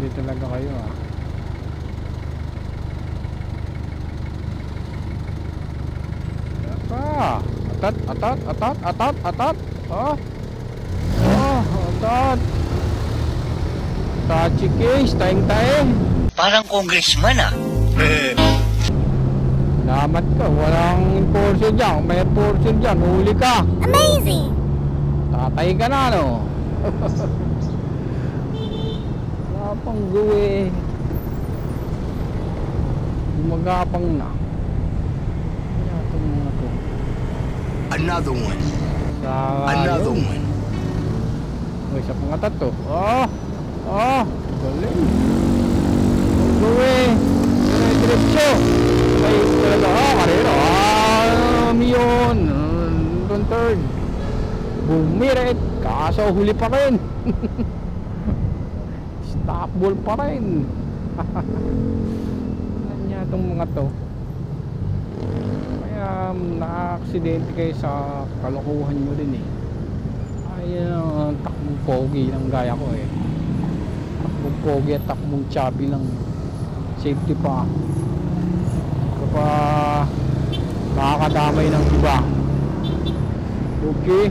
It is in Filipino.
Hindi talaga kayo ah. Atat, atat, atat, atat, atat. Oh. Oh, atat. Touchy case, taing-taing. Parang congressman ah. Salamat ka, walang enforcer dyan. Kung may enforcer dyan, huli ka. Amazing! Tatay ka na, no? Wala pang gawi. Gumagapang na. Kaya itong mga to. Another one. Another one. O, isa pang atat to. Oh! Oh! Galing. Gawi. Diretso. Ay, talaga. Ah, karera. Ah, yun. Don't turn. Bumirit. Kaso huli pa rin. Stop ball pa rin. Ano itong mga to? Kaya na-aksidente kayo sa kalokohan nyo rin eh. Ayun, takbong pogi lang gaya ko eh. Takbong pogi at takbong chubby lang. Safety pa. Pa nakakadamay ng iba. Okay.